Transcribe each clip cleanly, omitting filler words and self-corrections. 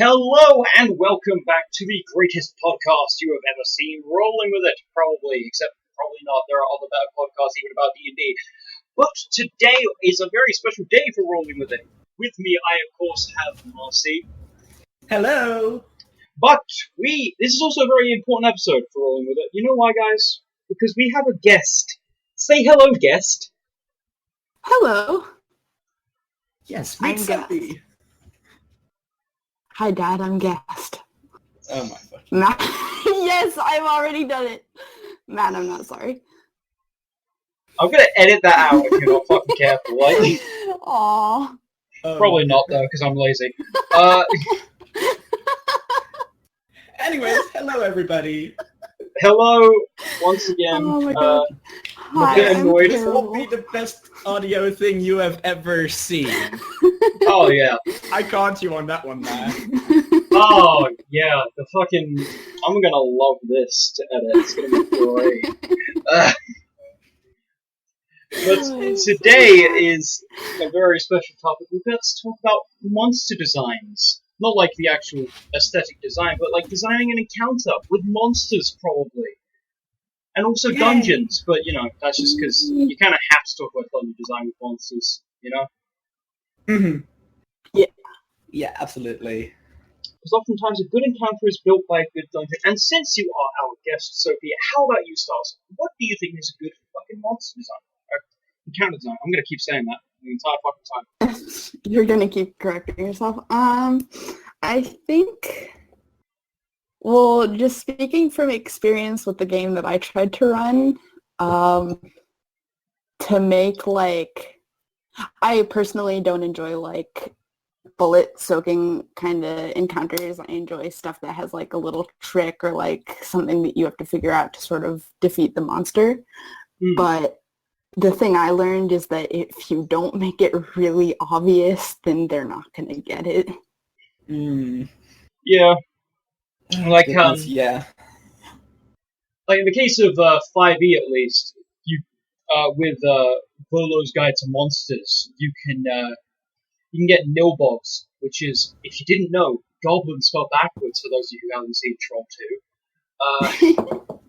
Hello and welcome back to the greatest podcast you have ever seen. Rolling with it, probably, except probably not. There are other better podcasts even about D&D. But today is a very special day for Rolling with it. With me, I of course have Marcy. Hello. But this is also a very important episode for Rolling with it. You know why, guys? Because we have a guest. Say hello, guest. Hello. Yes, I'm meet Sophie. Hi, Dad. I'm guest. Oh my fucking. Matt. Yes, I've already done it. Matt, I'm not sorry. I'm gonna edit that out if you're not fucking careful. Like, Aww. probably not though, because I'm lazy. Anyways, hello everybody. Hello once again. Oh my god. I'm a bit annoyed. This will be the best audio thing you have ever seen. Oh yeah. I caught you on that one, man. Oh yeah. The fucking. I'm gonna love this to edit. It's gonna be great. But today is a very special topic. We've got to talk about monster designs. Not like the actual aesthetic design, but like designing an encounter with monsters, probably. And also Yay. dungeons, but you know, that's just because you kind of have to talk about dungeon design with monsters, you know? Mm-hmm. Yeah. Yeah, absolutely. Because oftentimes a good encounter is built by a good dungeon. And since you are our guest, Sophie, how about you start us? What do you think is a good fucking monster design? Encounter design. I'm gonna keep saying that the entire fucking time. You're gonna keep correcting yourself. I think. Well, just speaking from experience with the game that I tried to run, to make I personally don't enjoy bullet soaking kind of encounters. I enjoy stuff that has a little trick or something that you have to figure out to sort of defeat the monster. But the thing I learned is that if you don't make it really obvious, then they're not going to get it. Yeah. Yeah. Like in the case of 5e at least, you with Volo's Guide to Monsters, you can get Nilbogs, which is, if you didn't know, goblins spelled backwards for those of you who haven't seen Tron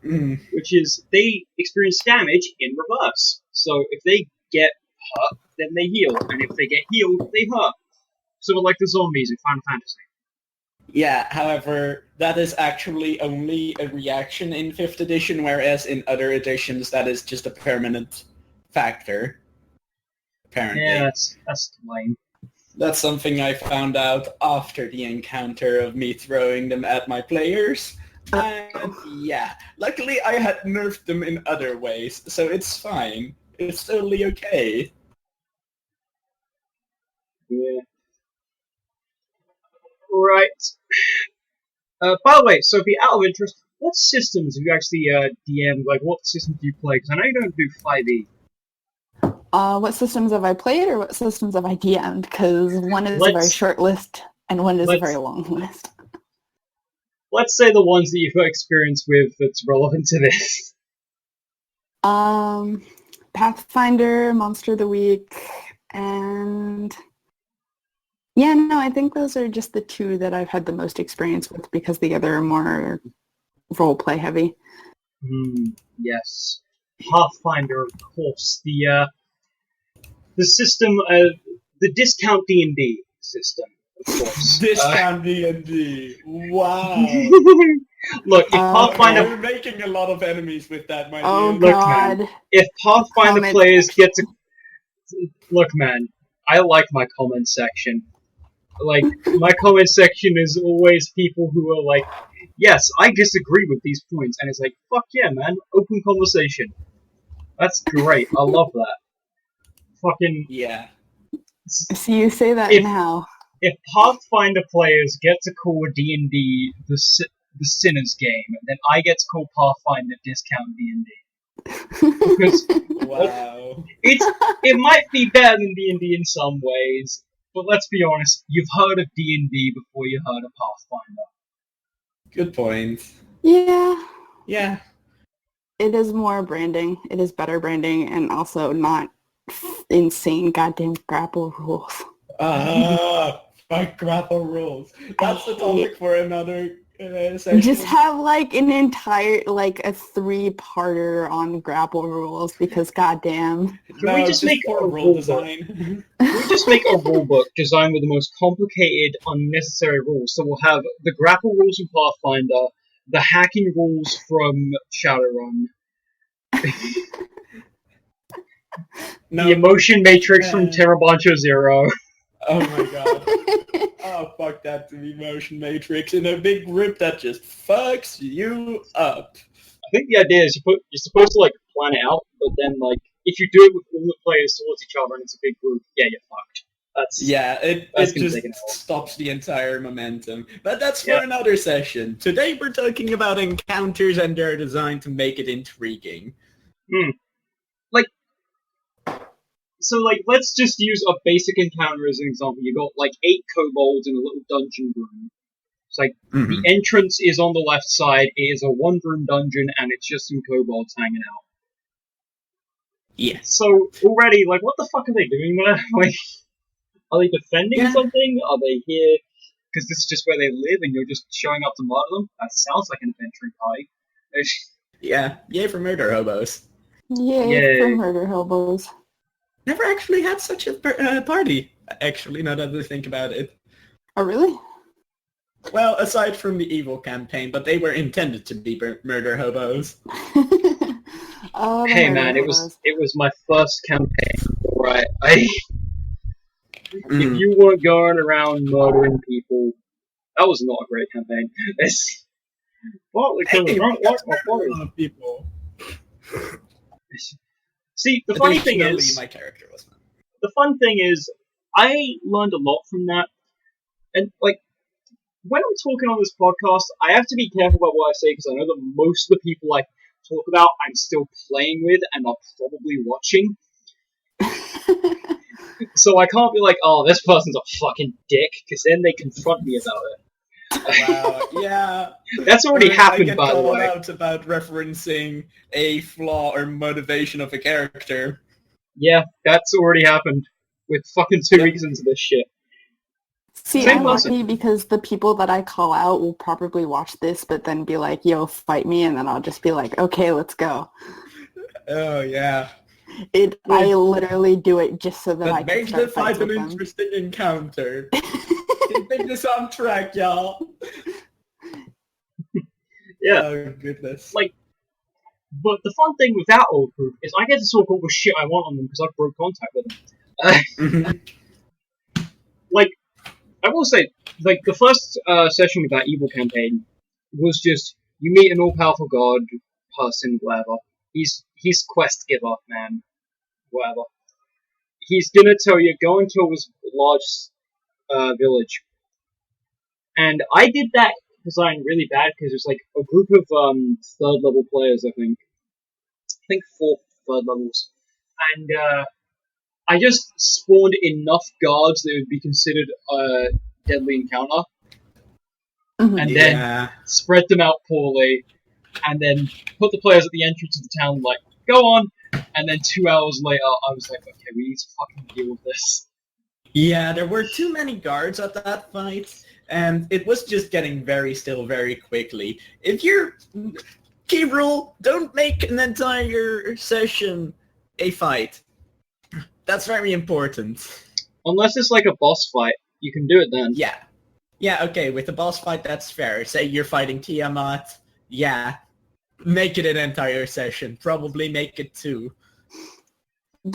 2. Which is, they experience damage in reverse. So if they get hurt, then they heal, and if they get healed, they hurt. Sort of like the zombies in Final Fantasy. Yeah, however, that is actually only a reaction in 5th edition, whereas in other editions that is just a permanent factor. Apparently. Yeah, that's lame. That's something I found out after the encounter of me throwing them at my players. And yeah, luckily I had nerfed them in other ways, so it's fine. It's totally okay. Yeah. Right. By the way, Sophie, out of interest, what systems have you actually DM'd? Like, what systems do you play? Because I know you don't do 5e. What systems have I played or what systems have I DM'd? Because one is a very short list and one is a very long list. Let's say the ones that you've got experience with that's relevant to this. Pathfinder, Monster of the Week, and yeah, no, I think those are just the two that I've had the most experience with because the other are more roleplay heavy. Yes. Pathfinder, of course. The system, the discount D&D system, of course. Discount D&D. Wow. Look, if Pathfinder... We're making a lot of enemies with that, my Oh, dude. Look, God. man, if Pathfinder players get to... Look, man, I like my comment section. Like, my comment section is always people who are like, yes, I disagree with these points, and it's like, fuck yeah, man, open conversation. That's great, I love that. Fucking... Yeah. So you say that now. If Pathfinder players get to call D&D the Sinner's Game, then I get to call Pathfinder Discount D&D. Because wow. It might be better than D&D in some ways, but let's be honest, you've heard of D&D before you heard of Pathfinder. Good point. Yeah. Yeah. It is more branding. It is better branding and also not insane goddamn grapple rules. Fuck grapple rules. That's the topic for another session. Just have like an entire like a 3-parter on grapple rules because goddamn. Can we just make for a rule rule design? Can we just make a rulebook designed with the most complicated, unnecessary rules? So we'll have the grapple rules from Pathfinder, the hacking rules from Shadowrun, No. the emotion matrix from Terrabancho Zero. Oh my god. Oh, fuck that to the emotion matrix in a big group that just fucks you up. I think the idea is you're supposed to like plan it out, but then like if you do it with all the players towards each other and it's a big group, yeah, you're fucked. That's gonna take an hour. Just stops the entire momentum. But that's for another session. Today we're talking about encounters and their design to make it intriguing. So, let's just use a basic encounter as an example. You got, 8 kobolds in a little dungeon room. It's the entrance is on the left side, it is a one-room dungeon, and it's just some kobolds hanging out. Yeah. So, already, what the fuck are they doing there? Are they defending something? Are they here because this is just where they live and you're just showing up to murder them? That sounds like an adventuring party. Yeah, yay for murder hobos. Yay for murder hobos. Never actually had such a party, actually, now that I think about it. Oh, really? Well, aside from the evil campaign, but they were intended to be murder hobos. Hey man, it was my first campaign, right? If you weren't going around murdering people, that was not a great campaign. It's partly because I don't like my party. People. See, the funny thing is, my character was. The fun thing is, I learned a lot from that, and when I'm talking on this podcast, I have to be careful about what I say because I know that most of the people I talk about, I'm still playing with and are probably watching. So I can't be like, oh, this person's a fucking dick, because then they confront me about it. Wow, yeah. That's already happened, by the way. I get called out about referencing a flaw or motivation of a character. Yeah, that's already happened. With fucking 2 weeks into this shit. See, I'm lucky because the people that I call out will probably watch this, but then be like, yo, fight me, and then I'll just be like, okay, let's go. Oh, yeah. I literally do it just so that I can start fights with them. Make the fight an interesting encounter. Keeping this on track, y'all. Yeah. Oh, goodness. But the fun thing with that old group is I get to talk all the shit I want on them because I broke contact with them. I will say, the first session with that evil campaign was just, you meet an all-powerful god person, whatever. He's quest giver, man. Whatever. He's gonna tell you, go and kill this large village. And I did that design really bad because it was a group of 3rd level players, I think 4th, 3rd levels. And I just spawned enough guards that would be considered a deadly encounter. And then spread them out poorly. And then put the players at the entrance of the town go on! And then 2 hours later, I was like, okay, we need to fucking deal with this. Yeah, there were too many guards at that fight, and it was just getting very still very quickly. If you're... Key rule, don't make an entire session a fight. That's very important. Unless it's a boss fight, you can do it then. Yeah. Yeah, okay, with a boss fight, that's fair. Say you're fighting Tiamat, yeah. Make it an entire session. Probably make it 2.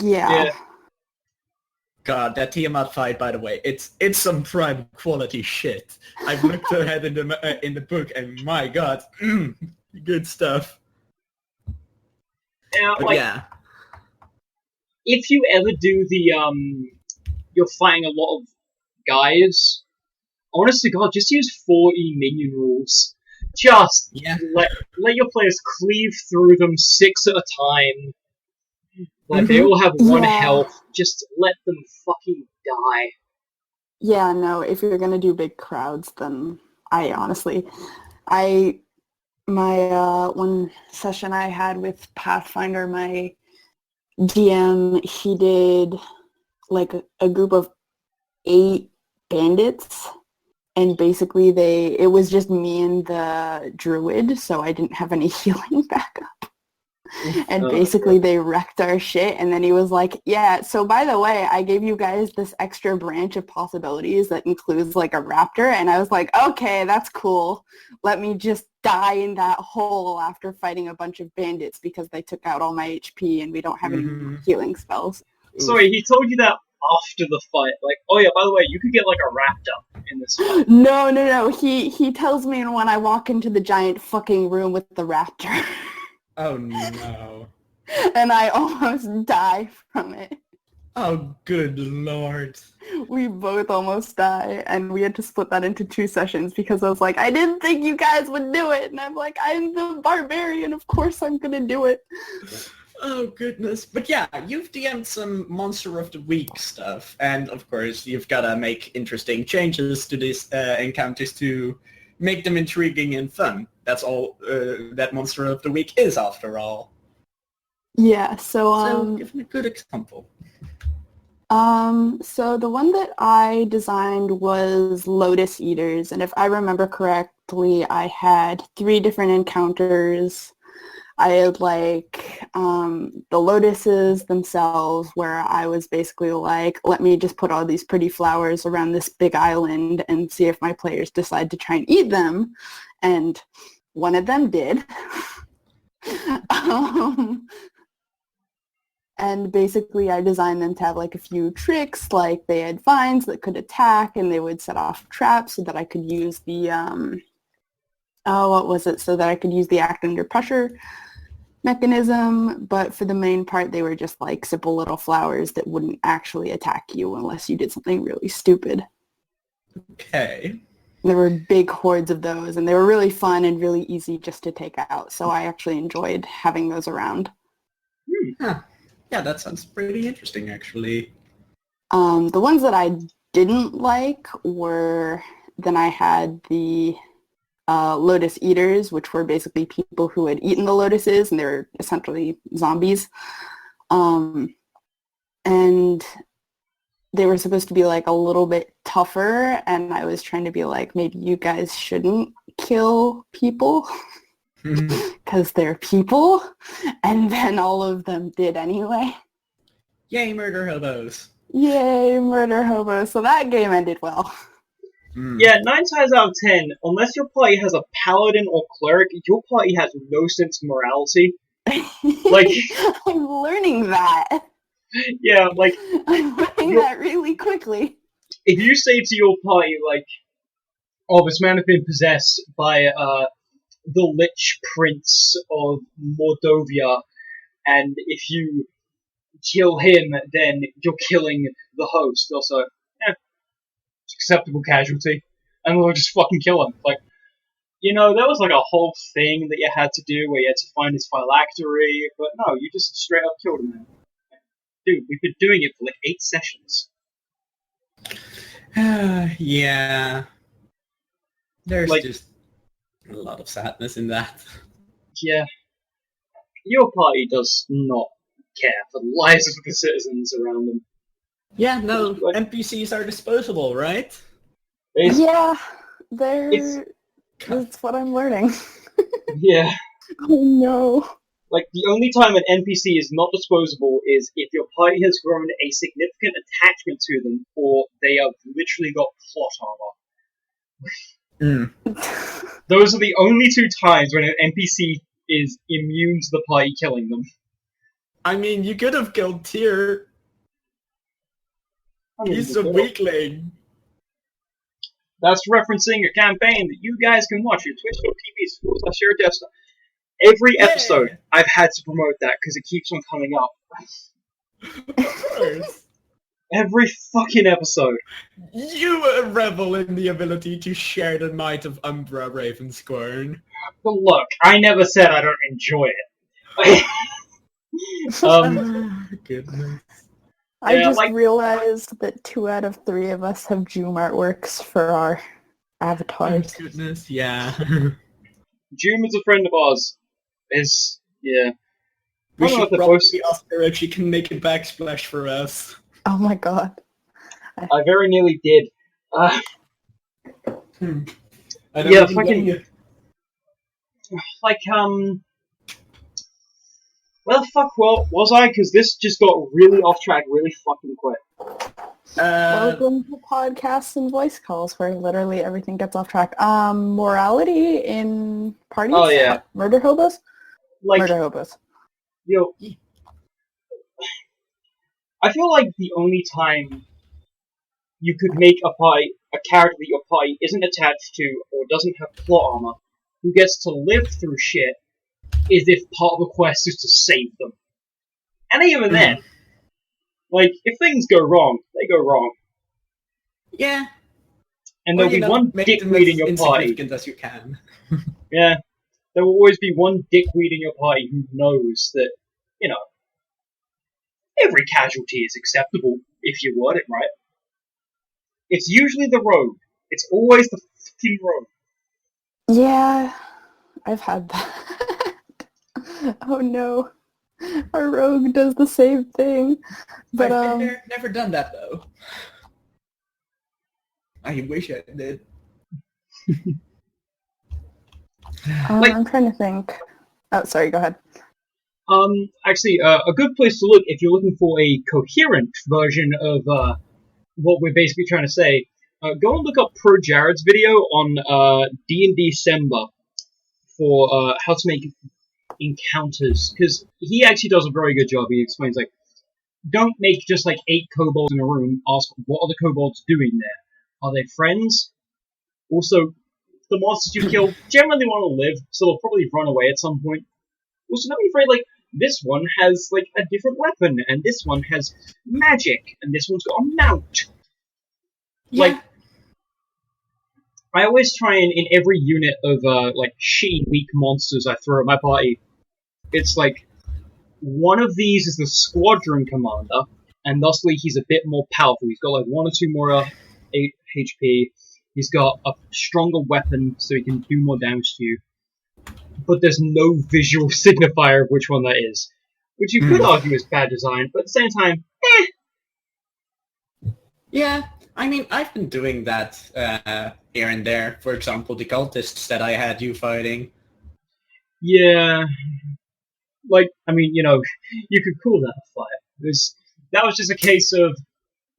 Yeah. God, that Tiamat fight, by the way, it's some prime quality shit. I've looked ahead in the book, and my God, good stuff. Yeah, if you ever do the you're fighting a lot of guys, honest to God, just use 4E minion rules. Just let your players cleave through them 6 at a time. They all have 1 health. Just let them fucking die. Yeah, no, if you're gonna do big crowds, then my one session I had with Pathfinder, my DM, he did a group of 8 bandits. And basically it was just me and the druid, so I didn't have any healing backup. And basically they wrecked our shit, and then he was like, yeah, so by the way, I gave you guys this extra branch of possibilities that includes like a raptor, and I was like, okay, that's cool. Let me just die in that hole after fighting a bunch of bandits because they took out all my HP and we don't have any healing spells. Sorry, he told you that after the fight. Like, oh yeah, by the way, you could get like a raptor in this fight. No. He tells me when I walk into the giant fucking room with the raptor. Oh no. And I almost die from it. Oh, good lord. We both almost die, and we had to split that into 2 sessions because I was like, I didn't think you guys would do it. And I'm like, I'm the barbarian, of course I'm gonna do it. Oh, goodness. But yeah, you've DM'd some Monster of the Week stuff, and of course you've got to make interesting changes to these encounters to make them intriguing and fun. That's all that Monster of the Week is, after all. Yeah, So give me a good example. So the one that I designed was Lotus Eaters, and if I remember correctly, I had 3 different encounters. I had like the lotuses themselves, where I was basically like, let me just put all these pretty flowers around this big island and see if my players decide to try and eat them. And one of them did. And basically I designed them to have like a few tricks, like they had vines that could attack and they would set off traps so that I could use the, so that I could use the act under pressure mechanism. But for the main part, they were just like simple little flowers that wouldn't actually attack you unless you did something really stupid. Okay. There were big hordes of those, and they were really fun and really easy just to take out. So I actually enjoyed having those around. Huh. Yeah, that sounds pretty interesting, actually. The ones that I didn't like were, then I had the Lotus Eaters, which were basically people who had eaten the lotuses, and they were essentially zombies. And they were supposed to be like a little bit tougher, and I was trying to be like, maybe you guys shouldn't kill people because they're people, and then all of them did anyway. Yay, murder hobos. Yay, murder hobos. So that game ended well. Yeah, 9 times out of 10, unless your party has a paladin or cleric, your party has no sense of morality. Like, I'm learning that. Yeah, like, I'm learning that really quickly. If you say to your party, like, oh, this man has been possessed by the Lich Prince of Mordovia, and if you kill him, then you're killing the host. Also, acceptable casualty, and we'll just fucking kill him. Like, you know, there was like a whole thing that you had to do where you had to find his phylactery, but no, you just straight up killed him. Dude, we've been doing it for like 8 sessions. Yeah. There's like, just a lot of sadness in that. Yeah. Your party does not care for the lives of the citizens around them. Yeah, no, NPCs are disposable, right? Yeah, that's what I'm learning. Yeah. Oh no. Like, the only time an NPC is not disposable is if your party has grown a significant attachment to them, or they have literally got plot armor. Those are the only 2 times when an NPC is immune to the party killing them. I mean, you could have killed Tyr. He's a weakling. That's referencing a campaign that you guys can watch at twitch.tv/ShareDesktop. Every episode, I've had to promote that because it keeps on coming up. Of course. Every fucking episode. You revel in the ability to share the might of Umbra, Ravenscorn. But look, I never said I don't enjoy it. Goodness. I just realized that 2 out of 3 of us have Joom artworks for our avatars. Oh, goodness, yeah. Joom is a friend of ours. Yeah. We should probably ask her if she can make a backsplash for us. Oh my god. I very nearly did. Uh, I don't yeah, even blame you. like, where the fuck was I? Because this just got really off track really fucking quick. Welcome to podcasts and voice calls where literally everything gets off track. Morality in parties? Oh, yeah. Murder hobos? Like, Murder hobos. you know, I feel like the only time you could make a character that your party isn't attached to or doesn't have plot armor, who gets to live through shit, is if part of the quest is to save them. And even then, like, if things go wrong, they go wrong. Yeah. And there'll be one dickweed in your party. Insignificant as you can. Yeah. There will always be one dickweed in your party who knows that, you know, every casualty is acceptable if you word it right. It's usually the rogue. It's always the fucking rogue. Yeah, I've had that. Oh no. Our rogue does the same thing. But I've never done that though. I wish I did. I'm trying to think. Oh, sorry, go ahead. Actually, a good place to look if you're looking for a coherent version of what we're basically trying to say. Go and look up Pro Jared's video on D&D December for how to make encounters, because he actually does a very good job. He explains, like, don't make just like 8 kobolds in a room. Ask, what are the kobolds doing there? Are they friends? Also, the monsters you kill generally want to live, so they'll probably run away at some point. Also, don't be afraid, like, this one has, like, a different weapon, and this one has magic, and this one's got a mount. Yeah. Like, I always try and, in every unit of, like, shitty, weak monsters I throw at my party, it's like, one of these is the squadron commander, and thusly he's a bit more powerful. He's got, like, 1 or 2 more 8 HP. He's got a stronger weapon, so he can do more damage to you. But there's no visual signifier of which one that is. Which you could argue is bad design, but at the same time, Yeah, I mean, I've been doing that here and there. For example, the cultists that I had you fighting. yeah. Like, I mean, you know, you could call that a fight. That was just a case of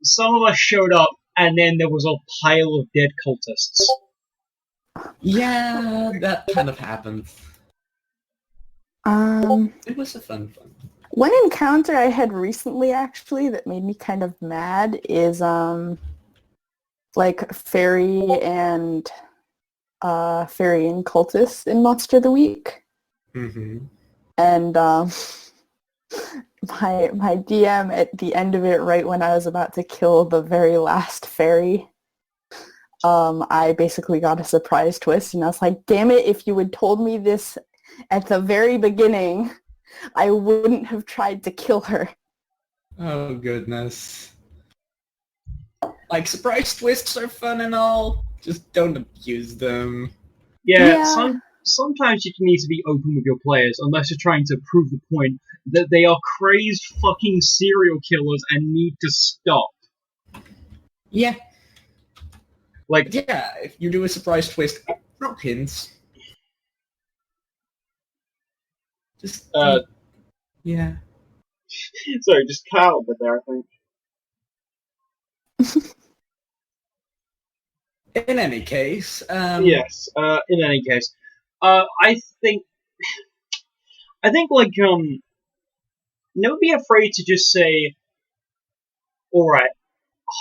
some of us showed up, and then there was a pile of dead cultists. Yeah, that kind of happened. It was a fun. One encounter I had recently, actually, that made me kind of mad is, like, fairy and cultists in Monster of the Week. Mm-hmm. And, my DM at the end of it, right when I was about to kill the very last fairy, I basically got a surprise twist, and I was like, damn it, if you had told me this at the very beginning, I wouldn't have tried to kill her. Oh, goodness. Like, surprise twists are fun and all, just don't abuse them. Yeah. Sometimes you need to be open with your players, unless you're trying to prove the point that they are crazed fucking serial killers and need to stop. Yeah. Like, yeah, if you do a surprise twist, drop hints. Just, yeah. Sorry, just cut out a bit there, I think. In any case, Yes, in any case. I think, like, never be afraid to just say, alright,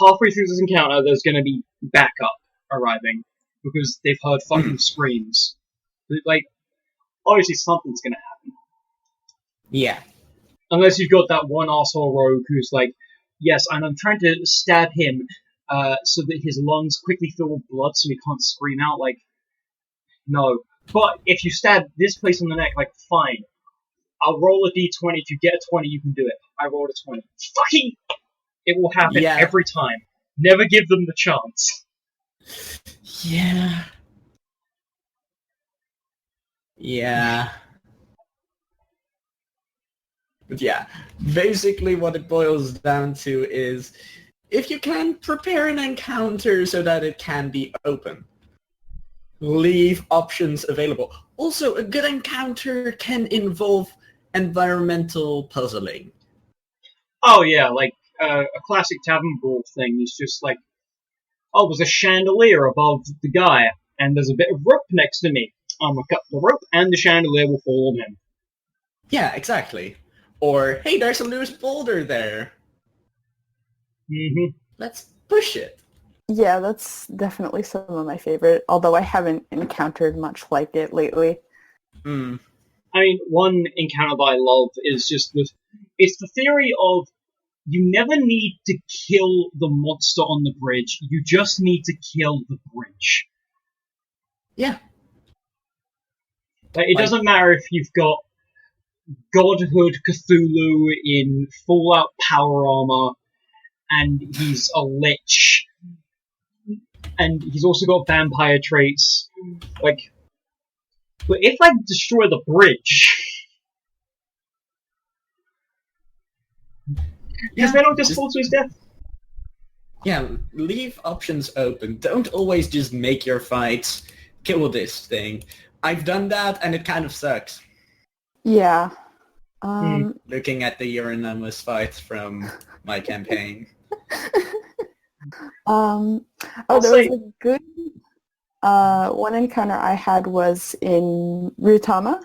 halfway through this encounter, there's gonna be backup arriving, because they've heard fucking screams. Like, obviously something's gonna happen. Yeah. Unless you've got that one asshole rogue who's like, yes, and I'm trying to stab him, so that his lungs quickly fill with blood so he can't scream out, like, no. But if you stab this place on the neck, like, fine. I'll roll a d20. If you get a 20, you can do it. I rolled a 20. Fucking! It will happen every time. Never give them the chance. Yeah. Yeah. But yeah, basically what it boils down to is if you can, prepare an encounter so that it can be open. Leave options available. Also, a good encounter can involve environmental puzzling. Oh yeah, like a classic tavern brawl thing is just like, oh, there's a chandelier above the guy, and there's a bit of rope next to me. I'm gonna cut the rope, and the chandelier will fall on him. Yeah, exactly. Or, hey, there's a loose boulder there. Mm-hmm. Let's push it. Yeah, that's definitely some of my favorite, although I haven't encountered much like it lately. Mm. I mean, one encounter that I love is just it's the theory of you never need to kill the monster on the bridge, you just need to kill the bridge. Yeah. Like, it doesn't matter if you've got Godhood Cthulhu in full-out power armor, and he's a lich, and he's also got vampire traits. Like, but if I destroy the bridge, because they don't just fall to his death. Yeah, leave options open. Don't always just make your fights kill this thing. I've done that, and it kind of sucks. Yeah. Looking at the Euronymous fights from my campaign. There was a good one encounter I had was in Rutama,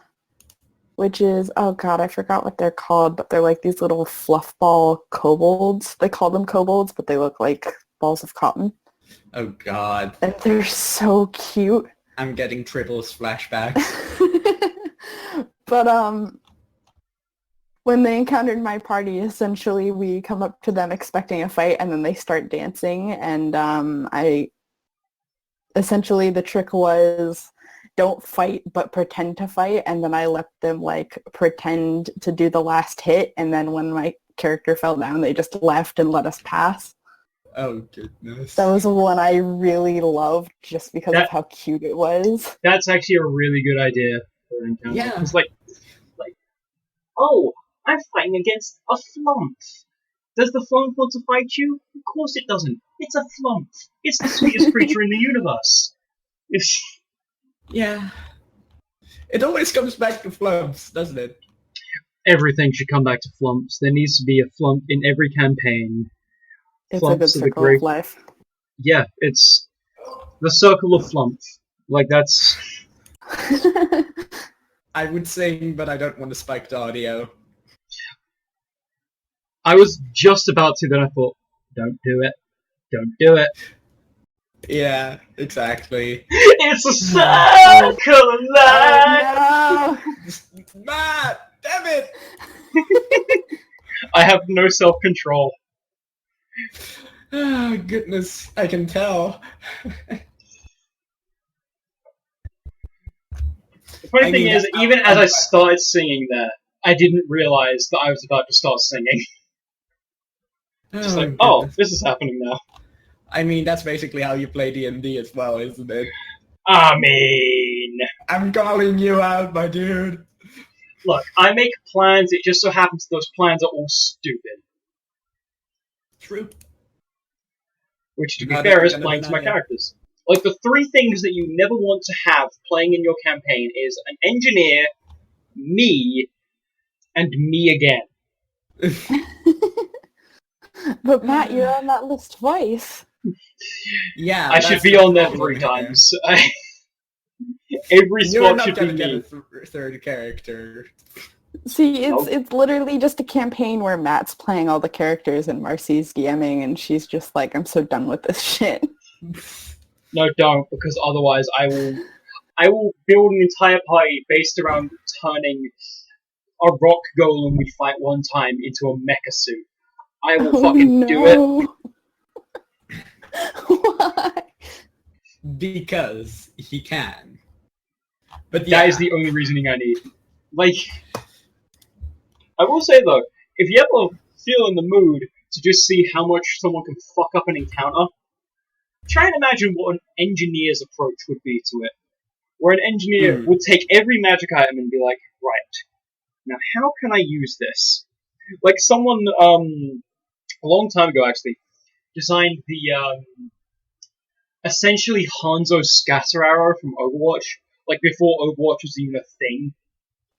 which is, oh god, I forgot what they're called, but they're like these little fluff ball kobolds. They call them kobolds, but they look like balls of cotton. Oh god. And they're so cute. I'm getting Tribbles flashbacks. But when they encountered my party, essentially we come up to them expecting a fight, and then they start dancing, and essentially the trick was don't fight but pretend to fight, and then I let them like pretend to do the last hit, and then when my character fell down they just left and let us pass. Oh goodness. That was one I really loved just because of how cute it was. That's actually a really good idea for an encounter. Yeah. It's like, oh, I'm fighting against a flump. Does the flump want to fight you? Of course it doesn't. It's a flump. It's the sweetest creature in the universe. Yeah. It always comes back to flumps, doesn't it? Everything should come back to flumps. There needs to be a flump in every campaign. It's Flumps a good circle of life. Yeah, it's the circle of flump. Like, that's... I would sing, but I don't want to spike the audio. I was just about to, then I thought, don't do it. Don't do it. Yeah, exactly. It's a circle of life! Oh, no. Matt! Damn it! I have no self-control. Oh, goodness, I can tell. The funny thing is, even as I started singing that, I didn't realize that I was about to start singing. Just like, oh, this is happening now. I mean, that's basically how you play D&D as well, isn't it? I mean... I'm calling you out, my dude. Look, I make plans, it just so happens those plans are all stupid. True. Which, to be fair, is playing to my characters. Like, the three things that you never want to have playing in your campaign is an engineer, me, and me again. But Matt, you're on that list twice. Yeah, I should be on there 3 times. Every spot should be me. You're not gonna get a third character. See, it's literally just a campaign where Matt's playing all the characters and Marcy's DMing, and she's just like, I'm so done with this shit. No, don't, because otherwise I will build an entire party based around turning a rock golem we fight one time into a mecha suit. I will fucking do it. Why? Because he can. But that is the only reasoning I need. Like, I will say though, if you ever feel in the mood to just see how much someone can fuck up an encounter, try and imagine what an engineer's approach would be to it. Where an engineer would take every magic item and be like, right, now how can I use this? Like someone, a long time ago actually, designed the essentially Hanzo scatter arrow from Overwatch, like before Overwatch was even a thing.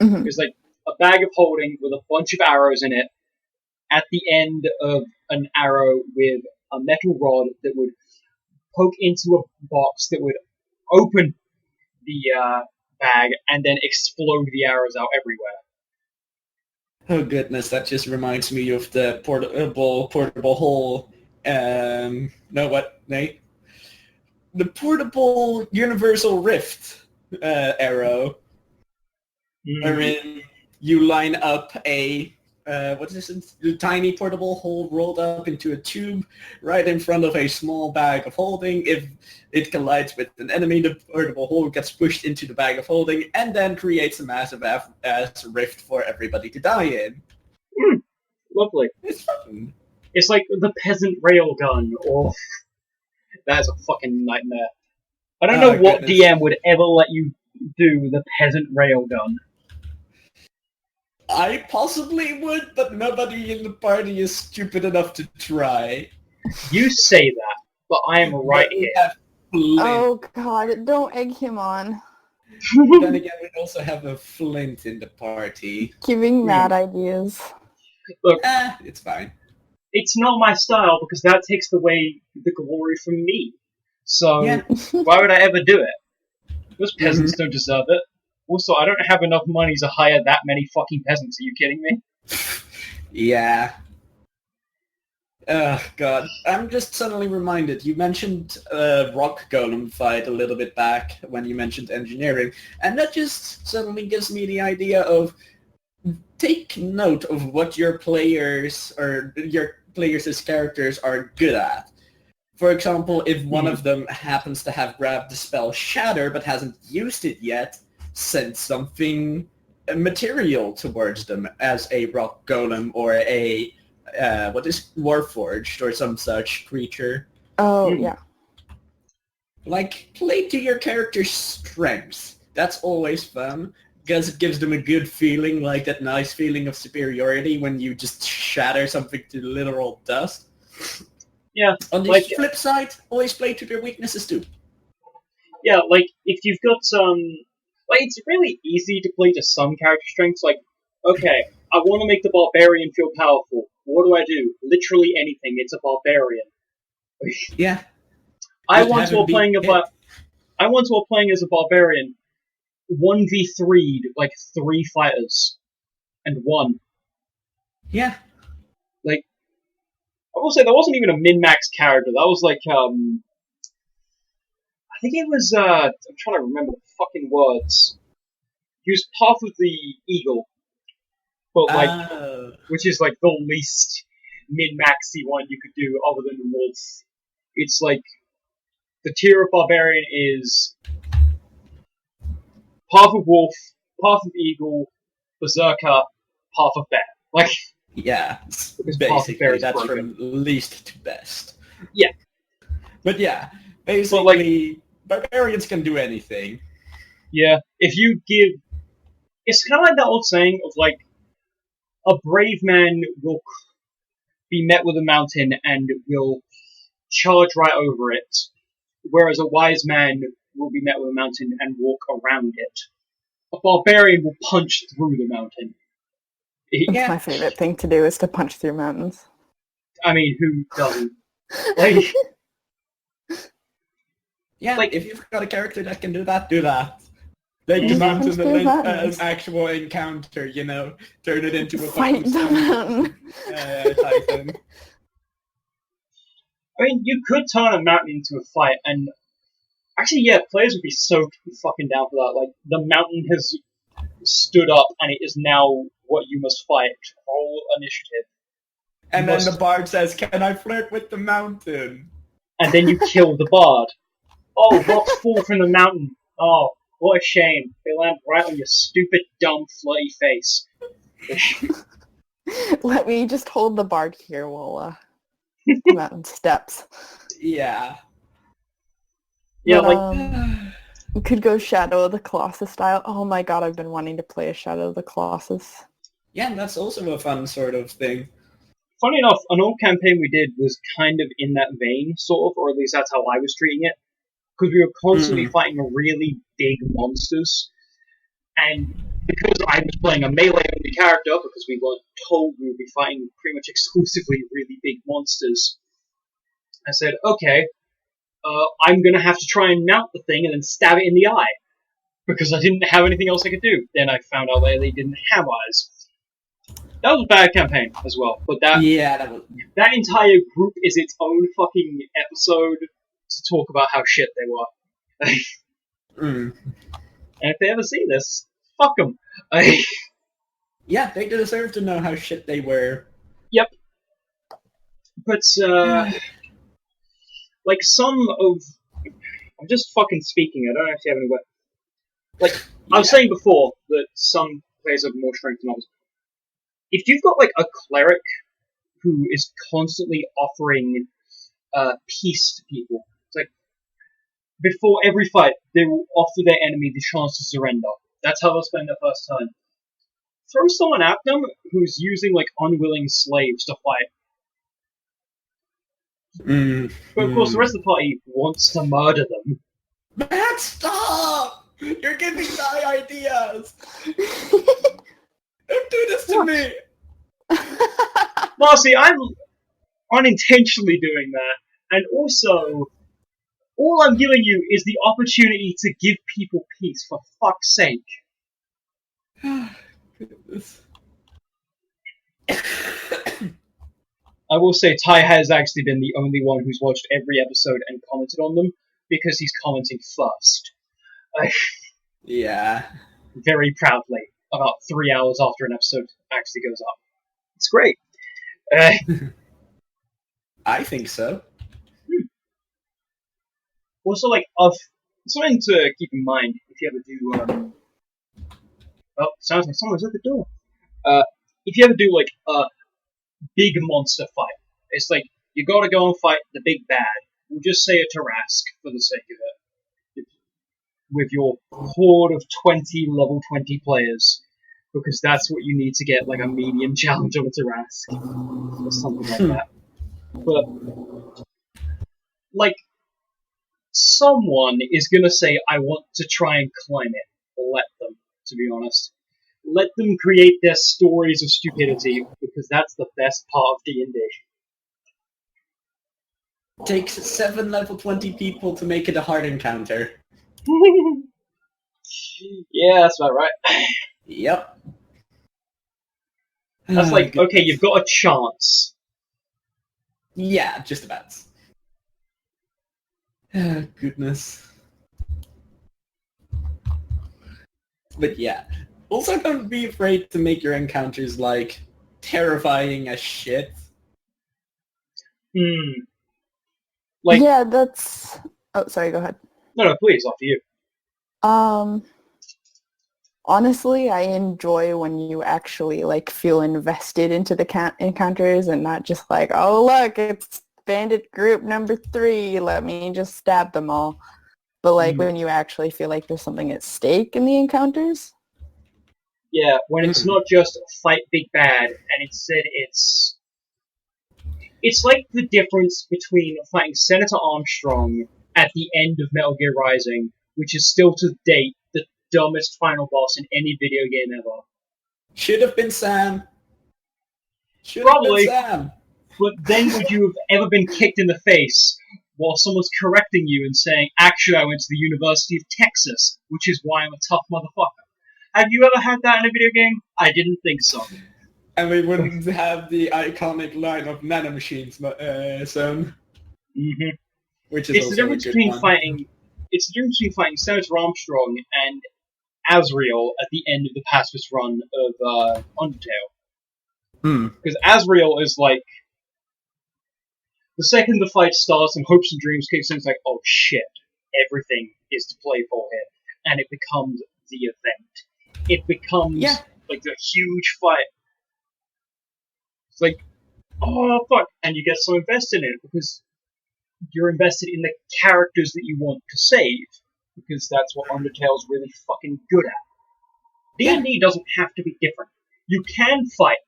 Mhm. It was like a bag of holding with a bunch of arrows in it. At the end of an arrow with a metal rod that would poke into a box that would open the bag and then explode the arrows out everywhere. Oh goodness, that just reminds me of the portable hole. No, what, Nate? The portable universal rift arrow. Wherein you line up a what is this? A tiny portable hole rolled up into a tube right in front of a small bag of holding. If it collides with an enemy, the portable hole gets pushed into the bag of holding and then creates a massive ass rift for everybody to die in. Lovely. It's fun. It's like the peasant railgun, or that is a fucking nightmare. I don't know what goodness. DM would ever let you do the peasant railgun. I possibly would, but nobody in the party is stupid enough to try. You say that, but I am right But we here. have Flint. Oh god, don't egg him on. Then again, we also have a Flint in the party. Giving mad ideas. Look, It's fine. it's not my style because that takes away the glory from me. So Yeah. why would I ever do it? Those peasants don't deserve it. Also, I don't have enough money to hire that many fucking peasants. Are you kidding me? Yeah. God. I'm just suddenly reminded, you mentioned Rock Golem fight a little bit back when you mentioned engineering, and that just suddenly gives me the idea of take note of what your players or your players' characters are good at. For example, if one of them happens to have grabbed the spell Shatter but hasn't used it yet, send something material towards them as a Rock Golem or a Warforged or some such creature. Oh, yeah. Like, play to your character's strengths. That's always fun, because it gives them a good feeling, like that nice feeling of superiority when you just shatter something to literal dust. Yeah. On the like- flip side, always play to their weaknesses too. Yeah, like if you've got like it's really easy to play to some character strengths. Like, okay, I want to make the barbarian feel powerful. What do? Literally anything. It's a barbarian. Yeah. I Just once have while it be playing hit. I once while playing as a barbarian, 1v3'd like 3 fighters and won. Yeah. I will say that wasn't even a min-max character. That was like I think it was I'm trying to remember the fucking words. He was part of the eagle, but like which is like the least min-maxy one you could do other than the wolf. It's like the tier of barbarian is half of wolf, half of eagle, berserker, half of bear. Like, yeah, because half of bear basically is that's broken. from least to best. Yeah. But yeah, basically, barbarians can do anything. Yeah, if you give, it's kind of like that old saying of like, a brave man will be met with a mountain and will charge right over it, whereas a wise man will be met with a mountain and walk around it. A barbarian will punch through the mountain. That's my favorite thing to do is to punch through mountains. I mean, who doesn't? Like, Yeah, like, if you've got a character that can do that, do that. Make the Yeah, mountain let's do that. an actual encounter, you know? Turn it into a Fight fucking the mountain. Titan. I mean, you could turn a mountain into a fight, and actually, yeah, players would be so fucking down for that. Like, the mountain has stood up, and it is now what you must fight. Roll initiative. And You then must- the bard says, "Can I flirt with the mountain?" And then you kill the bard. Oh, rocks fall from the mountain. Oh, what a shame. They land right on your stupid, dumb, flirty face. Let me just hold the bard here while the mountain steps. Yeah. Yeah, But, like, we could go Shadow of the Colossus style. Oh my god, I've been wanting to play a Shadow of the Colossus. Yeah, that's also a fun sort of thing. funny enough, an old campaign we did was kind of in that vein, sort of, or at least that's how I was treating it. Because we were constantly fighting really big monsters. And because I was playing a melee-only character, because we weren't told we would be fighting pretty much exclusively really big monsters, I said, okay, I'm going to have to try and mount the thing and then stab it in the eye. Because I didn't have anything else I could do. Then I found out later they didn't have eyes. That was a bad campaign as well. But that entire group is its own fucking episode to talk about how shit they were. And if they ever see this, fuck them. Yeah, they deserve to know how shit they were. Yep. But, like, some of... I'm just fucking speaking, I don't actually have any way. Like, I was saying before that some players have more strength than others. If you've got, like, a cleric who is constantly offering peace to people, it's like, before every fight, they will offer their enemy the chance to surrender. That's how they'll spend their first turn. Throw someone at them who's using, like, unwilling slaves to fight. But, of course, the rest of the party wants to murder them. Matt, stop! You're giving my ideas! Don't do this to me! Marcy, I'm unintentionally doing that. And also, all I'm giving you is the opportunity to give people peace, for fuck's sake. I will say Ty has actually been the only one who's watched every episode and commented on them, because he's commenting first. Yeah. Very proudly, about 3 hours after an episode actually goes up. It's great. I think so. Also, like, something to keep in mind if you ever do, oh, sounds like someone's at the door. If you ever do, like, a big monster fight, it's like, you gotta go and fight the big bad. We'll just say a Tarask, for the sake of it. With your horde of 20 level 20 players. Because that's what you need to get, like, a medium challenge on a Tarask. Or something like that. But, like, someone is gonna say, I want to try and climb it. Let them, to be honest. Let them create their stories of stupidity, because that's the best part of D&D. Takes 7 level 20 people to make it a hard encounter. Yeah, that's about right. Yep. That's like, okay, you've got a chance. Yeah, just about. Oh, goodness. But yeah. Also, don't be afraid to make your encounters, like, terrifying as shit. Like, yeah, that's... Oh, sorry, go ahead. No, please, after you. Honestly, I enjoy when you actually, like, feel invested into the encounters and not just like, oh, look, it's bandit group number 3, let me just stab them all. But, like, when you actually feel like there's something at stake in the encounters. Yeah, when it's not just fight big bad, and instead it's like the difference between fighting Senator Armstrong at the end of Metal Gear Rising, which is still to date the dumbest final boss in any video game ever. Should have been Sam. Probably. But then would you have ever been kicked in the face while someone's correcting you and saying, actually I went to the University of Texas, which is why I'm a tough motherfucker? Have you ever had that in a video game? I didn't think so. And we wouldn't have the iconic line of nanomachines, Sam. Mm-hmm. Which is it's the difference between fighting. It's the difference between fighting Senator Armstrong and Azrael at the end of the pacifist run of Undertale. Because Azrael is like, the second the fight starts and hopes and dreams kicks in, it's like, oh shit, everything is to play for here, and it becomes the event. It becomes like the huge fight. It's like, oh fuck, and you get so invested in it because you're invested in the characters that you want to save, because that's what Undertale's really fucking good at. D&D doesn't have to be different. You can fight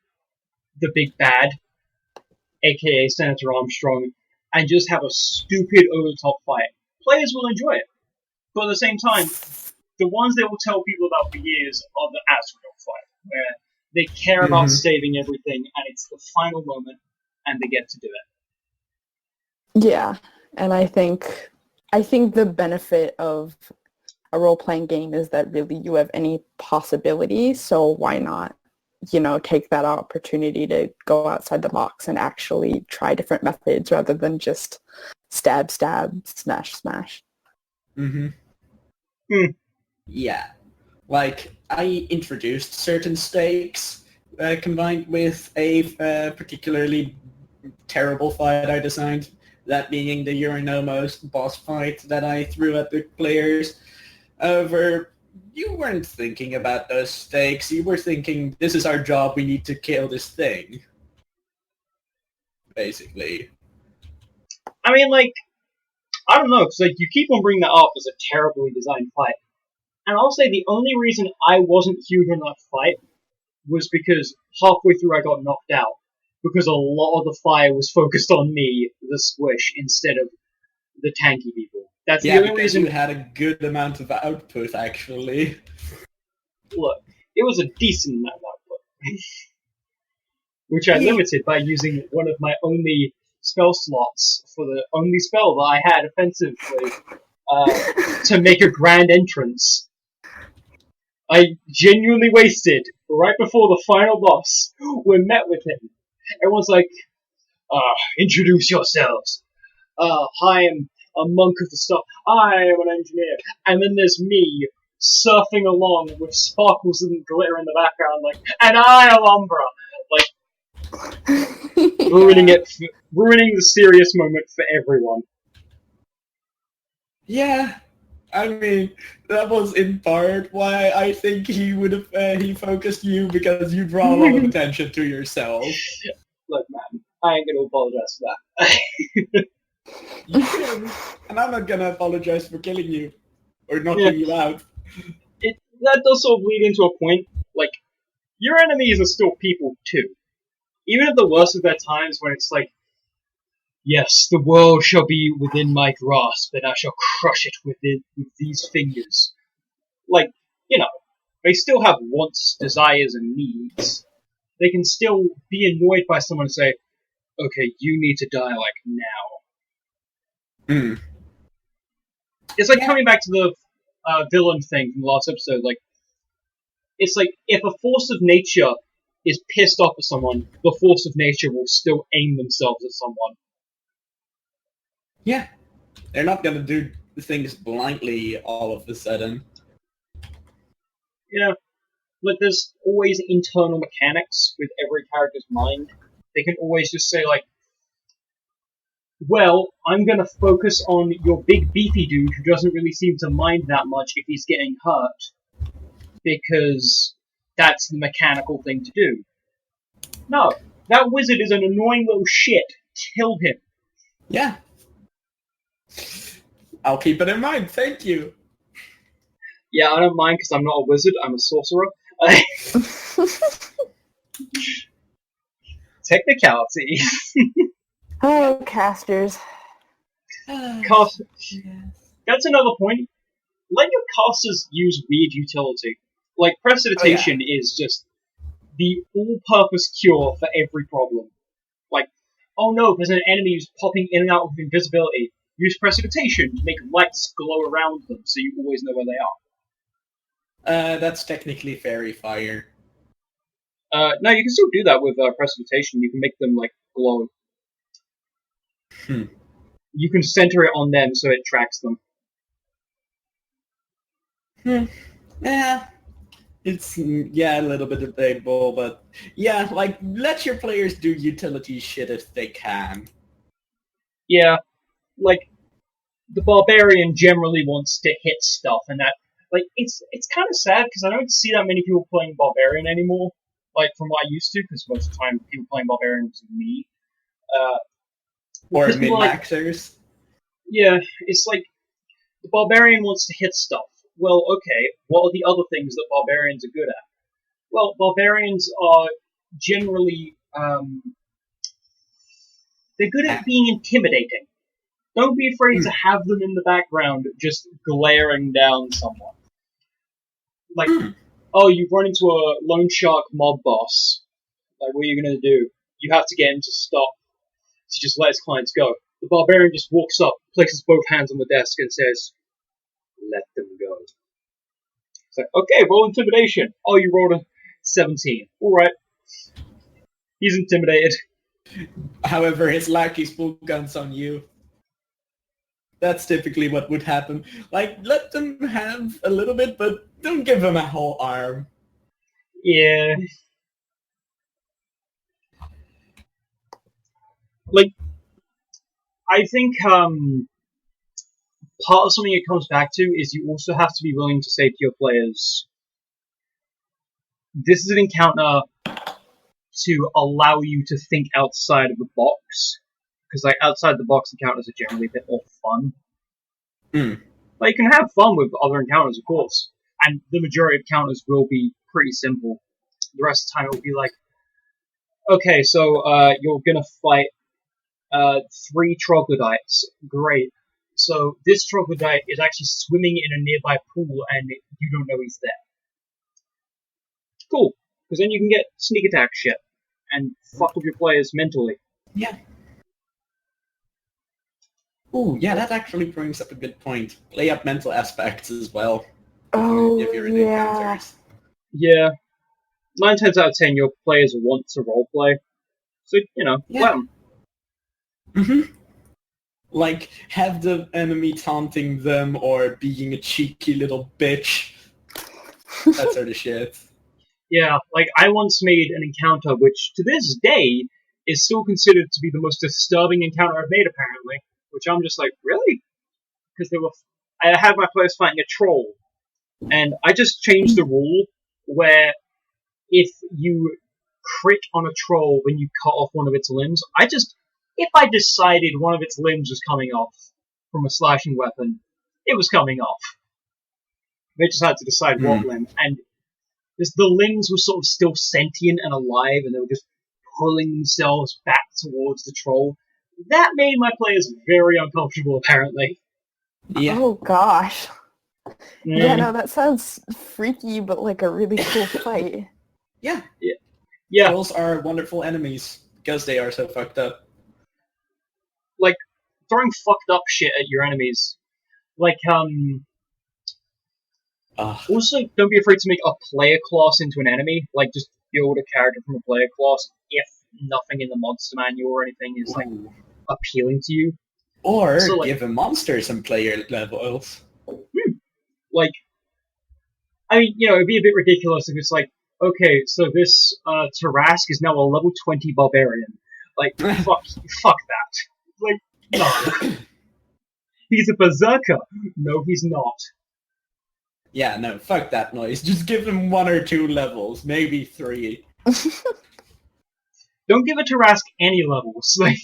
the big bad aka Senator Armstrong, and just have a stupid over-the-top fight. Players will enjoy it, but at the same time, the ones they will tell people about for years are the Azrael fight, where they care about saving everything, and it's the final moment, and they get to do it. Yeah, and I think the benefit of a role-playing game is that really you have any possibility, so why not, take that opportunity to go outside the box and actually try different methods rather than just stab, smash, smash. Yeah. Like, I introduced certain stakes combined with a particularly terrible fight I designed, that being the Urinomos boss fight that I threw at the players. However, you weren't thinking about those stakes. You were thinking, this is our job, we need to kill this thing. Basically. I mean, like, I don't know, because like, you keep on bringing that up as a terribly designed fight. And I'll say the only reason I wasn't huge on that fight was because halfway through I got knocked out. Because a lot of the fire was focused on me, the squish, instead of the tanky people. That's the only reason. You had a good amount of output, actually. Look, it was a decent amount of output. Which I limited by using one of my only spell slots for the only spell that I had offensively to make a grand entrance. I genuinely wasted, right before the final boss, we met with him. Everyone's like, introduce yourselves. I am a monk of the star. I am an engineer. And then there's me, surfing along with sparkles and glitter in the background, like, and I am Umbra. Like, ruining the serious moment for everyone. Yeah. I mean, that was in part why I think he would have he focused you, because you draw a lot of attention to yourself. Look, man, I ain't gonna apologize for that. You can, and I'm not gonna apologize for killing you or knocking you out. That does sort of lead into a point. Like, your enemies are still people too, even at the worst of their times, when it's like, yes, the world shall be within my grasp, and I shall crush it with these fingers. Like, they still have wants, desires, and needs. They can still be annoyed by someone and say, okay, you need to die, like, now. It's like coming back to the villain thing from the last episode. Like, it's like, if a force of nature is pissed off at someone, the force of nature will still aim themselves at someone. Yeah. They're not gonna do things blindly all of a sudden. Yeah. Like, there's always internal mechanics with every character's mind. They can always just say, like, well, I'm gonna focus on your big beefy dude who doesn't really seem to mind that much if he's getting hurt, because that's the mechanical thing to do. No, that wizard is an annoying little shit. Kill him. Yeah. I'll keep it in mind, thank you. Yeah, I don't mind because I'm not a wizard, I'm a sorcerer. Technicality. Oh, casters. That's another point. Let your casters use weird utility. Like, prestidigitation is just the all-purpose cure for every problem. Like, oh no, there's an enemy who's popping in and out of invisibility. Use prestidigitation to make lights glow around them so you always know where they are. That's technically fairy fire. No, you can still do that with prestidigitation. You can make them, like, glow. You can center it on them so it tracks them. Yeah. It's, a little bit debatable, but yeah, like, let your players do utility shit if they can. Yeah, like, the barbarian generally wants to hit stuff, and that, like, it's kind of sad, because I don't see that many people playing barbarian anymore, like, from what I used to, because most of the time people playing barbarian was me. Or min-maxers. Yeah, it's like, the barbarian wants to hit stuff. Well, okay, what are the other things that barbarians are good at? Well, barbarians are generally, they're good at being intimidating. Don't be afraid to have them in the background just glaring down someone. Like, oh, you've run into a loan shark mob boss. Like, what are you going to do? You have to get him to stop, to just let his clients go. The barbarian just walks up, places both hands on the desk, and says, let them go. It's like, okay, roll intimidation. Oh, you rolled a 17. Alright. He's intimidated. However, his lackeys pull guns on you. That's typically what would happen. Like, let them have a little bit, but don't give them a whole arm. Yeah. Like, I think part of something it comes back to is you also have to be willing to say to your players, this is an encounter to allow you to think outside of the box. Because, like, outside the box encounters are generally a bit more fun. Like, you can have fun with other encounters, of course. And the majority of encounters will be pretty simple. The rest of the time it will be like, okay, so, you're gonna fight 3 troglodytes. Great. So this troglodyte is actually swimming in a nearby pool and you don't know he's there. Cool. Because then you can get sneak attack shit and fuck with your players mentally. Yeah. Ooh, yeah, that actually brings up a good point. Play up mental aspects as well. Oh, if you're in yeah. encounters. Yeah. 9 times out of 10 your players want to roleplay. So, you know, let them. Mm-hmm. Like, have the enemy taunting them or being a cheeky little bitch. That sort of shit. Yeah, like, I once made an encounter which, to this day, is still considered to be the most disturbing encounter I've made, apparently. Which I'm just like, really? Because I had my players fighting a troll. And I just changed the rule where if you crit on a troll when you cut off one of its limbs, if I decided one of its limbs was coming off from a slashing weapon, it was coming off. They just had to decide what limb. And the limbs were sort of still sentient and alive, and they were just pulling themselves back towards the troll. That made my players very uncomfortable, apparently. Yeah. Oh, gosh. Yeah, no, that sounds freaky, but like a really cool fight. Yeah. Yeah. Trolls are wonderful enemies because they are so fucked up. Like, throwing fucked up shit at your enemies. Like, also, don't be afraid to make a player class into an enemy. Like, just build a character from a player class if nothing in the monster manual or anything is, like, appealing to you. Or so, like, give a monster some player levels. Like, I mean, you know, it'd be a bit ridiculous if it's like, okay, so this Tarask is now a level 20 barbarian. Like, fuck that. Like, no. He's a berserker. No, he's not. Yeah, no, fuck that noise. Just give him 1 or 2 levels, maybe 3. Don't give a Tarask any levels. Like,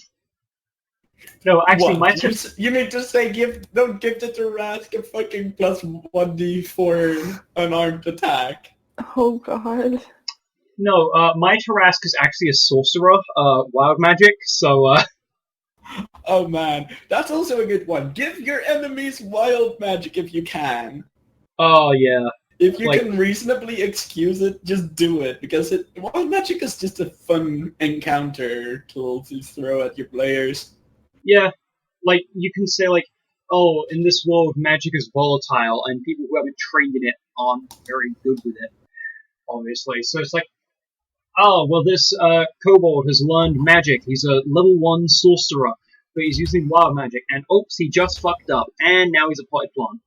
no, actually, you need to say don't give the Tarask a fucking plus 1d for unarmed attack. Oh god. No, my Tarask is actually a sorcerer, wild magic, so, Oh man, that's also a good one. Give your enemies wild magic if you can. Oh, yeah. If you can reasonably excuse it, just do it, because wild magic is just a fun encounter tool to throw at your players. Yeah, like, you can say, like, oh, in this world, magic is volatile, and people who haven't trained in it aren't very good with it, obviously. So it's like, oh, well, this kobold has learned magic. He's a level 1 sorcerer, but he's using wild magic, and oops, he just fucked up, and now he's a potted plant.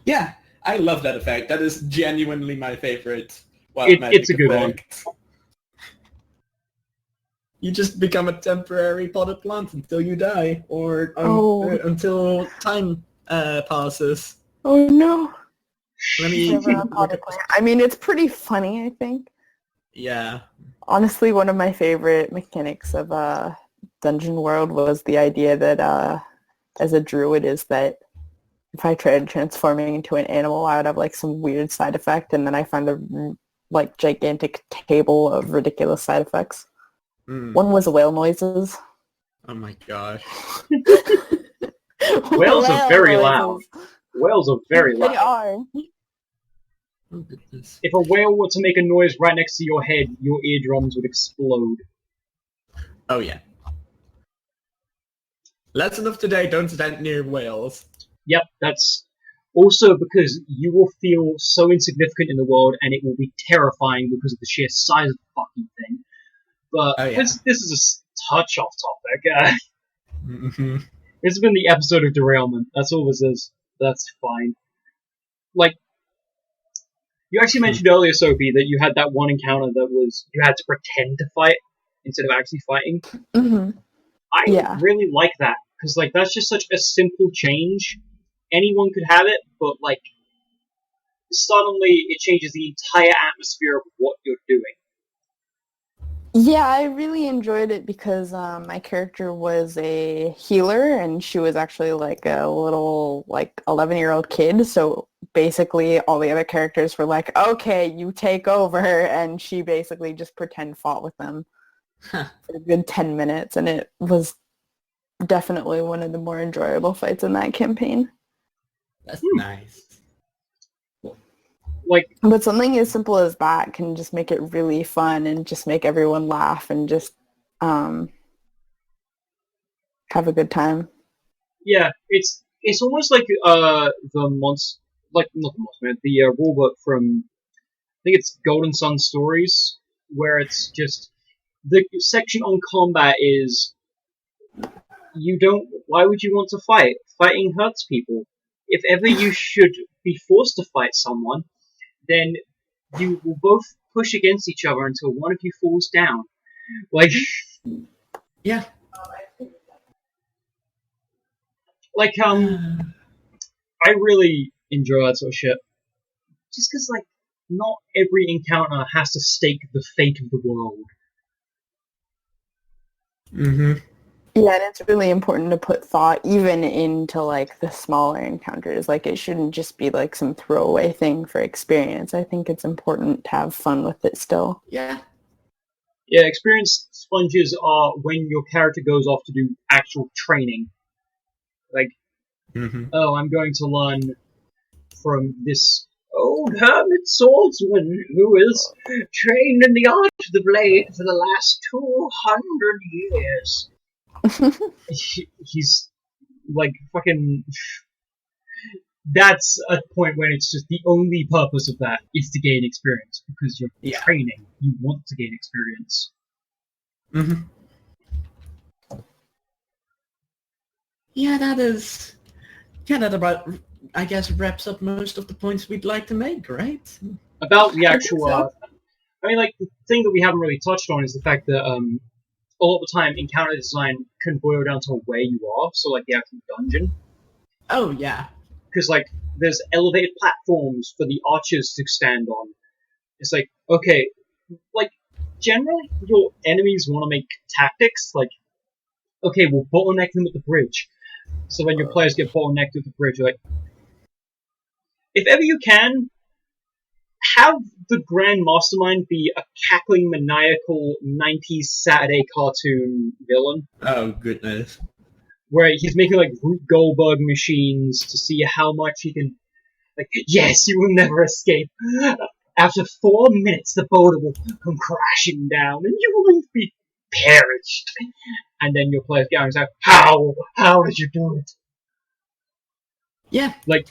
Yeah, I love that effect. That is genuinely my favorite wild magic It's a good effect. One. You just become a temporary potted plant until you die, or until time passes. Oh no. Let me I mean, it's pretty funny, I think. Yeah. Honestly, one of my favorite mechanics of Dungeon World was the idea that as a druid is that if I tried transforming into an animal, I would have like some weird side effect, and then I find the like gigantic table of ridiculous side effects. One was whale noises. Oh my gosh. Whales are very Whale loud. noises. Whales are very They loud. are. Oh goodness. If a whale were to make a noise right next to your head, your eardrums would explode. Oh yeah. Lesson of today, don't stand near whales. Yep, that's also because you will feel so insignificant in the world, and it will be terrifying because of the sheer size of the fucking thing. But Oh, yeah. this is a touch off topic. Mm-hmm. This has been the episode of derailment. That's all this is. That's fine. Like, you actually mentioned earlier, Sophie, that you had that one encounter that was you had to pretend to fight instead of actually fighting. Hmm. I Yeah. really like that because like that's just such a simple change. Anyone could have it, but like suddenly it changes the entire atmosphere of what you're doing. Yeah, I really enjoyed it because my character was a healer and she was actually like a little like 11-year-old kid. So basically all the other characters were like, okay, you take over. And she basically just pretend fought with them Huh. for a good 10 minutes. And it was definitely one of the more enjoyable fights in that campaign. That's nice. Like, But something as simple as that can just make it really fun and just make everyone laugh and just have a good time. yeah, it's almost like the monster, like not the monster, man, the rulebook from I think it's Golden Sun Stories, where it's just the section on combat is you don't. Why would you want to fight? Fighting hurts people. If ever you should be forced to fight someone, then you will both push against each other until one of you falls down. Like, Yeah. like I really enjoy that sort of shit. Just because, like, not every encounter has to stake the fate of the world. Mm-hmm. Yeah, and it's really important to put thought even into like the smaller encounters. Like it shouldn't just be like some throwaway thing for experience. I think it's important to have fun with it still. Yeah. Yeah, experience sponges are when your character goes off to do actual training. Like, Mm-hmm. oh, I'm going to learn from this old hermit swordsman who is trained in the art of the blade for the last 200 years. He's like fucking. That's a point where it's just the only purpose of that is to gain experience because you're Yeah. training. You want to gain experience. Mm-hmm. Yeah, that about, I guess, wraps up most of the points we'd like to make, right? About the I think actual, so. I mean, like the thing that we haven't really touched on is the fact that a lot of the time encounter design can boil down to where you are. So like the actual dungeon. Oh, yeah. Because like there's elevated platforms for the archers to stand on. It's like, okay, like generally your enemies want to make tactics like, okay, we'll bottleneck them at the bridge. So when your players get bottlenecked at the bridge, you're like, if ever you can, have the Grand Mastermind be a cackling, maniacal 90s Saturday cartoon villain. Oh, goodness. Where he's making like Rube Goldberg machines to see how much he can. Like, yes, you will never escape. After 4 minutes, the boulder will come crashing down, and you will be perished. And then your players get out and say, "How? How did you do it?" Yeah. Like,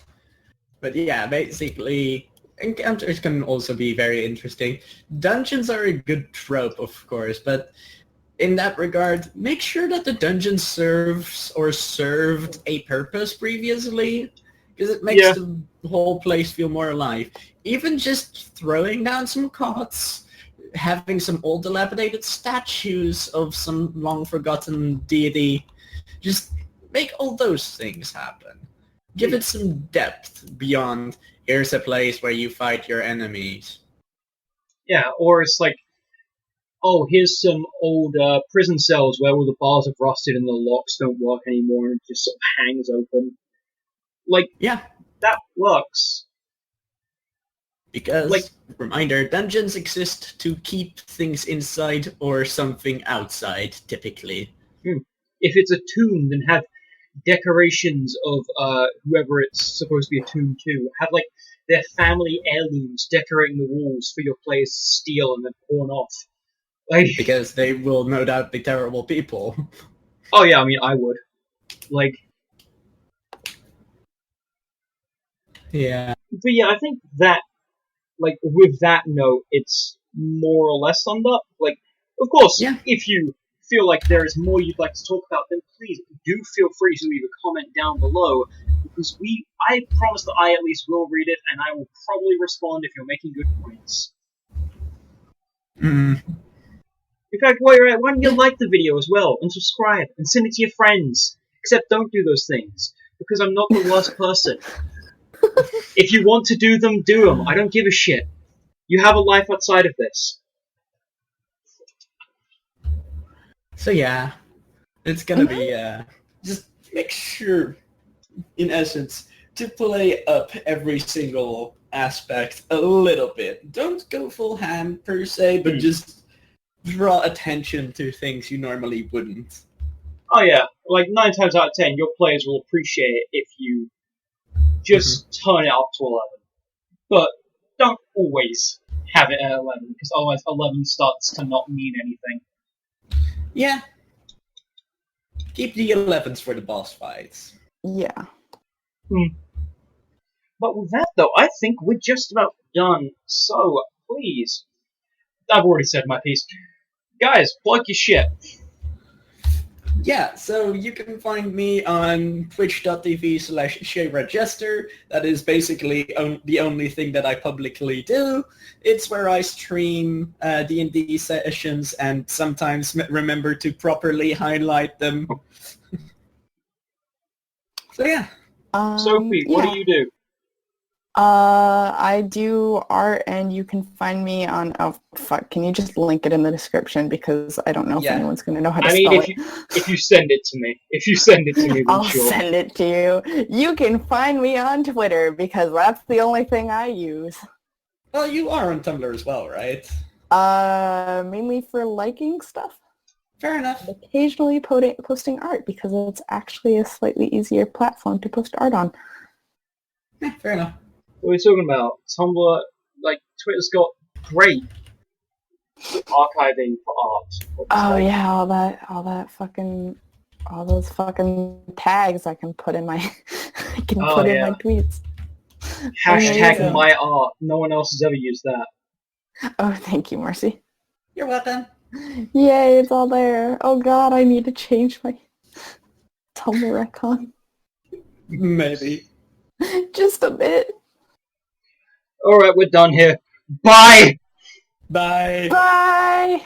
but yeah, basically, encounters can also be very interesting. Dungeons are a good trope, of course, but in that regard, make sure that the dungeon serves or served a purpose previously, because it makes the whole place feel more alive. Even just throwing down some cots, having some old dilapidated statues of some long-forgotten deity, just make all those things happen. Give it some depth beyond, here's a place where you fight your enemies. yeah, or it's like, oh, here's some old prison cells where all the bars have rusted and the locks don't work anymore and it just sort of hangs open. Like, Yeah. that works. Because, Like- reminder, dungeons exist to keep things inside or something outside, typically. if it's a tomb, then have decorations of whoever it's supposed to be a tomb to. Have like their family heirlooms decorating the walls for your players to steal and then pawn off. Like, Because they will no doubt be terrible people. oh yeah, I mean, I would. Like, Yeah. but yeah, I think that, like, with that note, it's more or less summed up. Like, of course, Yeah. if you feel like there is more you'd like to talk about, then please do feel free to leave a comment down below, because I promise that I at least will read it, and I will probably respond if you're making good points. Mm. In fact, while you're at it, why don't you like the video as well, and subscribe, and send it to your friends? Except don't do those things, because I'm not the worst person. If you want to do them, do them. I don't give a shit. You have a life outside of this. So yeah, it's gonna be just make sure, in essence, to play up every single aspect a little bit. Don't go full ham per se, but just draw attention to things you normally wouldn't. Oh yeah, like 9 times out of 10, your players will appreciate it if you just turn it up to 11. But don't always have it at 11, because otherwise 11 starts to not mean anything. Yeah. Keep the 11s for the boss fights. Yeah. But with that though, I think we're just about done. So, please, I've already said my piece. Guys, plug your shit. Yeah, so you can find me on twitch.tv/ShayRegester. That is basically the only thing that I publicly do. It's where I stream D&D sessions and sometimes remember to properly highlight them. So yeah. Sophie, what do you do? I do art, and you can find me on. Oh fuck! Can you just link it in the description, because I don't know if anyone's gonna know how to spell it. If you send it to me, then I'll sure. send it to you. You can find me on Twitter, because that's the only thing I use. Well, you are on Tumblr as well, right? Mainly for liking stuff. Fair enough. Occasionally posting art, because it's actually a slightly easier platform to post art on. Yeah, fair enough. What are we talking about? Tumblr, like, Twitter's got great archiving for art. Oh yeah, all those fucking tags I can put in my, in my tweets. Hashtag my art. No one else has ever used that. Oh, thank you, Marcy. You're welcome. Yay, it's all there. Oh god, I need to change my Tumblr icon. Maybe. Just a bit. Alright, we're done here. Bye! Bye! Bye!